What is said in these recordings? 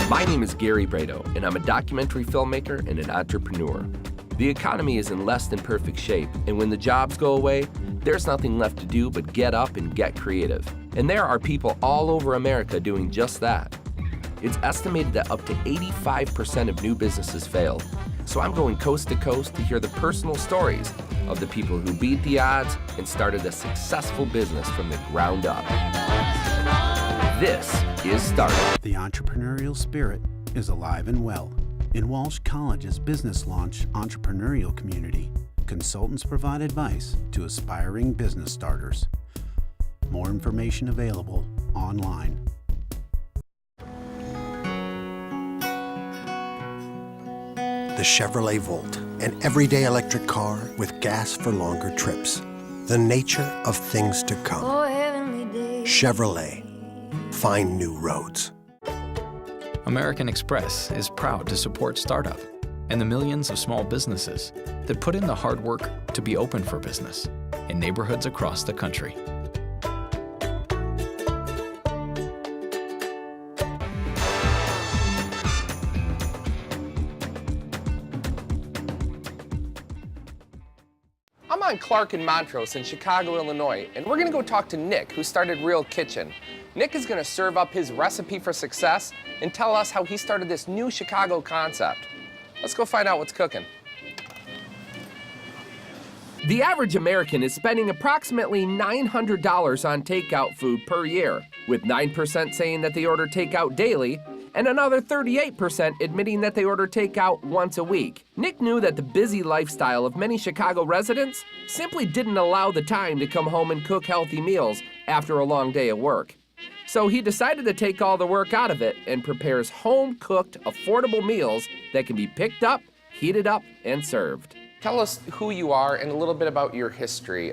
My name is Gary Brado, and I'm a documentary filmmaker and an entrepreneur. The economy is in less than perfect shape, and when the jobs go away, there's nothing left to do but get up and get creative. And there are people all over America doing just that. It's estimated that up to 85% of new businesses fail. So I'm going coast to coast to hear the personal stories of the people who beat the odds and started a successful business from the ground up. This is Startup. The entrepreneurial spirit is alive and well. In Walsh College's Business Launch entrepreneurial community, consultants provide advice to aspiring business starters. More information available online. The Chevrolet Volt, an everyday electric car with gas for longer trips. The nature of things to come. Chevrolet, find new roads. American Express is proud to support startup and the millions of small businesses that put in the hard work to be open for business in neighborhoods across the country. I'm on Clark and Montrose in Chicago, Illinois, and we're gonna go talk to Nick, who started Real Kitchen. Nick is gonna serve up his recipe for success and tell us how he started this new Chicago concept. Let's go find out what's cooking. The average American is spending approximately $900 on takeout food per year, with 9% saying that they order takeout daily, and another 38% admitting that they order takeout once a week. Nick knew that the busy lifestyle of many Chicago residents simply didn't allow the time to come home and cook healthy meals after a long day of work. So he decided to take all the work out of it and prepares home-cooked, affordable meals that can be picked up, heated up, and served. Tell us who you are and a little bit about your history,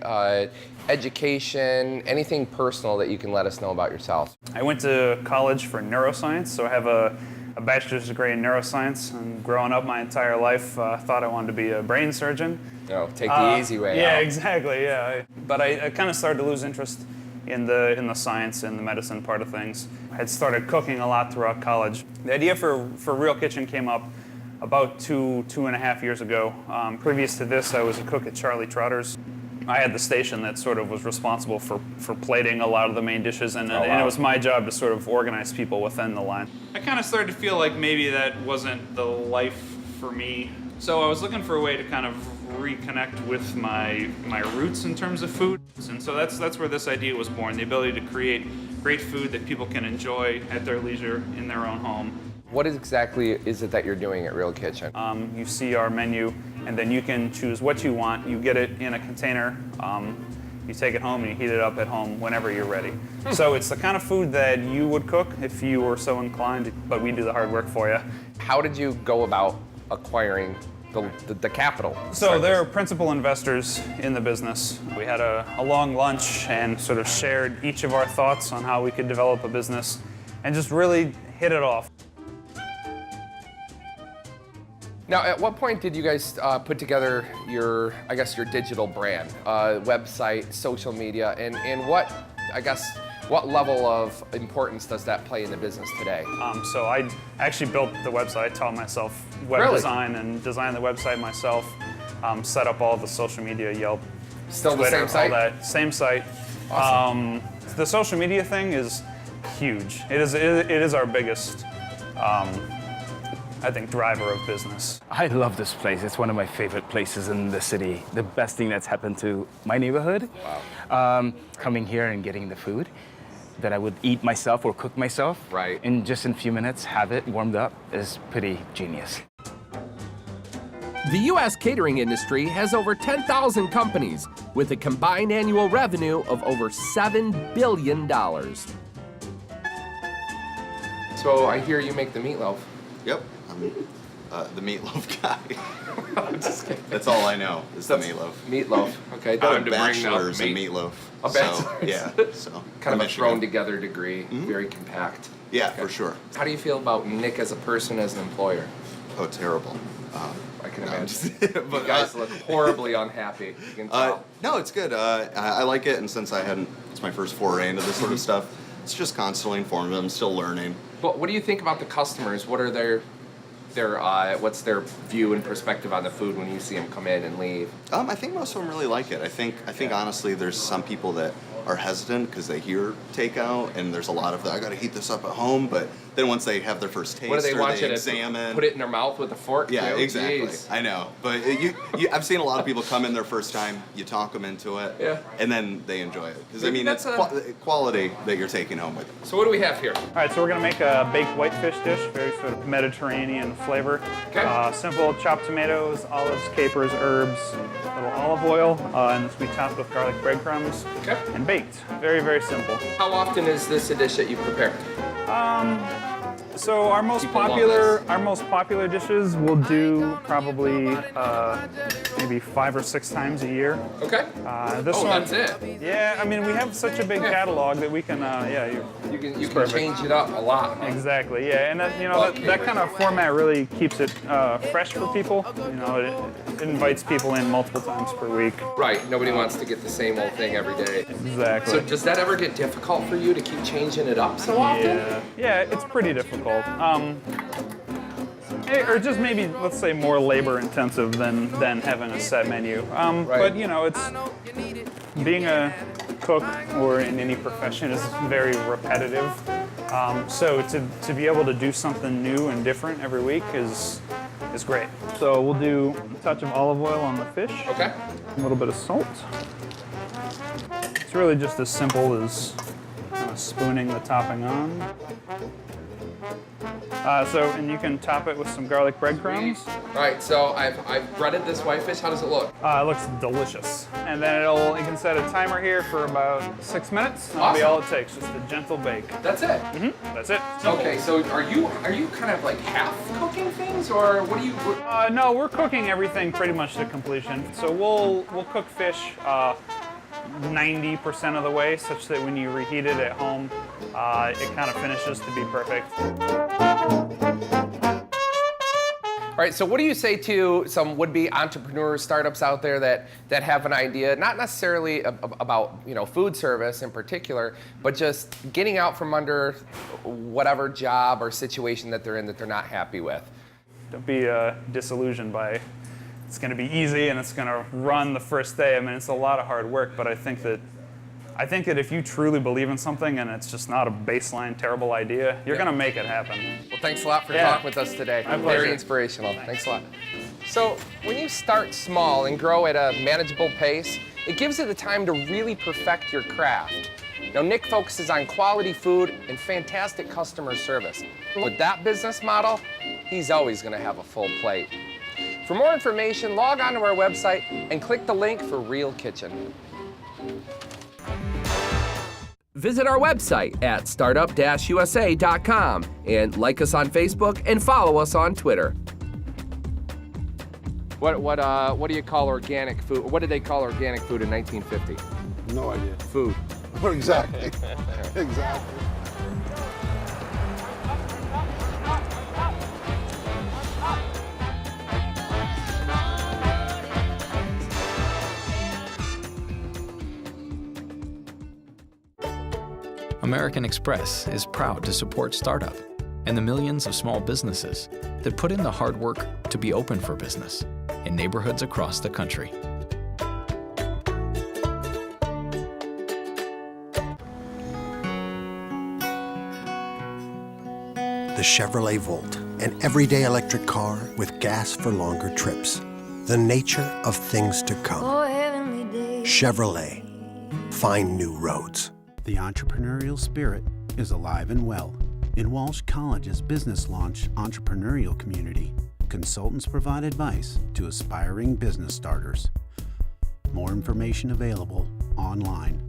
education, anything personal that you can let us know about yourself. I went to college for neuroscience, so I have a bachelor's degree in neuroscience, and growing up my entire life, thought I wanted to be a brain surgeon. Oh, take the easy way Yeah, out. exactly, yeah. But I kind of started to lose interest in the science and the medicine part of things. I had started cooking a lot throughout college. The idea for Real Kitchen came up about two and a half years ago. Previous to this, I was a cook at Charlie Trotter's. I had the station that sort of was responsible for plating a lot of the main dishes, and it was my job to sort of organize people within the line. I kind of started to feel like maybe that wasn't the life for me. So I was looking for a way to kind of reconnect with my roots in terms of food. And so that's where this idea was born, the ability to create great food that people can enjoy at their leisure in their own home. What exactly is it that you're doing at Real Kitchen? You see our menu, and then you can choose what you want. You get it in a container. You take it home and you heat it up at home whenever you're ready. So it's the kind of food that you would cook if you were so inclined, but we do the hard work for you. How did you go about acquiring the capital? So there are principal investors in the business. We had a long lunch and sort of shared each of our thoughts on how we could develop a business and just really hit it off. Now, at what point did you guys put together your digital brand, website, social media, and what level of importance does that play in the business today? So I actually built the website, taught myself web design and designed the website myself, set up all the social media, Yelp, Still Twitter, the same site? all that. Same site. Awesome. The social media thing is huge. It is our biggest I think, driver of business. I love this place. It's one of my favorite places in the city. The best thing that's happened to my neighborhood. Wow. Coming here and getting the food that I would eat myself or cook myself. Right. And just in a few minutes, have it warmed up is pretty genius. The U.S. catering industry has over 10,000 companies with a combined annual revenue of over $7 billion. So I hear you make the meatloaf. Yep, I'm the meatloaf guy. I'm just kidding. That's all I know is the meatloaf. Meatloaf. Okay. I'm a bachelor's in meatloaf. A bachelor's. So, yeah. So kind of a Michigan. thrown together degree. Very compact. Yeah, Okay. for sure. How do you feel about Nick as a person, as an employer? Oh, terrible. I can No, I'm imagine. just- You but guys look horribly unhappy. You can tell. No, it's good. I like it, and since it's my first foray into this sort of stuff, it's just constantly informative. I'm still learning. But what do you think about the customers? What are their what's their view and perspective on the food when you see them come in and leave? I think most of them really like it. I think honestly, there's some people that are hesitant because they hear takeout, and there's a lot of I got to heat this up at home. But then once they have their first taste, What do they want you to examine, put it in their mouth with a fork? Yeah, too? exactly. Jeez. I know, but I've seen a lot of people come in their first time. You talk them into it, Yeah. and then they enjoy it because I Maybe mean it's quality that you're taking home with you. So what do we have here? All right, so we're gonna make a baked whitefish dish, very sort of Mediterranean flavor. Okay. Simple chopped tomatoes, olives, capers, herbs, a little olive oil, and this will be topped with garlic breadcrumbs Okay. and baked. Very, very simple. How often is this a dish that you prepare? So our most People love popular dishes we'll do probably maybe 5 or 6 times a year. Okay. This Oh, one, that's it. Yeah, I mean we have such a big catalog that we can You can perfect. change it up a lot. Huh? Exactly, yeah, and that kind of format really keeps it fresh for people. It invites people in multiple times per week. Right. Nobody wants to get the same old thing every day. Exactly. So does that ever get difficult for you to keep changing it up so often? Yeah, it's pretty difficult. Or just maybe, let's say, more labor intensive than having a set menu. But it's being a cook or in any profession is very repetitive. So to be able to do something new and different every week is great. So we'll do a touch of olive oil on the fish. Okay. A little bit of salt. It's really just as simple as kind of spooning the topping on. And you can top it with some garlic breadcrumbs. All right, so I've breaded this whitefish. How does it look? It looks delicious. And then you can set a timer here for about 6 minutes. That'll be Awesome. all it takes, just a gentle bake. That's it. That's it. Simple. Okay, so are you kind of like half cooking things, or what do you? No, we're cooking everything pretty much to completion. So we'll cook fish 90% of the way, such that when you reheat it at home, it kind of finishes to be perfect. All right, so what do you say to some would-be entrepreneurs, startups out there that have an idea, not necessarily about food service in particular, but just getting out from under whatever job or situation that they're in that they're not happy with? Don't be disillusioned by it's going to be easy and it's going to run the first day. I mean, it's a lot of hard work, but I think that if you truly believe in something and it's just not a baseline terrible idea, you're going to make it happen. Well, thanks a lot for talking with us today. My pleasure. Very inspirational. Thanks a lot. So when you start small and grow at a manageable pace, it gives you the time to really perfect your craft. Now, Nick focuses on quality food and fantastic customer service. With that business model, he's always going to have a full plate. For more information, log on to our website and click the link for Real Kitchen. Visit our website at startup-usa.com and like us on Facebook and follow us on Twitter. What do you call organic food? What did they call organic food in 1950? No idea. Food. Exactly. Exactly. American Express is proud to support startup and the millions of small businesses that put in the hard work to be open for business in neighborhoods across the country. The Chevrolet Volt, an everyday electric car with gas for longer trips. The nature of things to come. Chevrolet. Find new roads. The entrepreneurial spirit is alive and well. In Walsh College's business launch entrepreneurial community, consultants provide advice to aspiring business starters. More information available online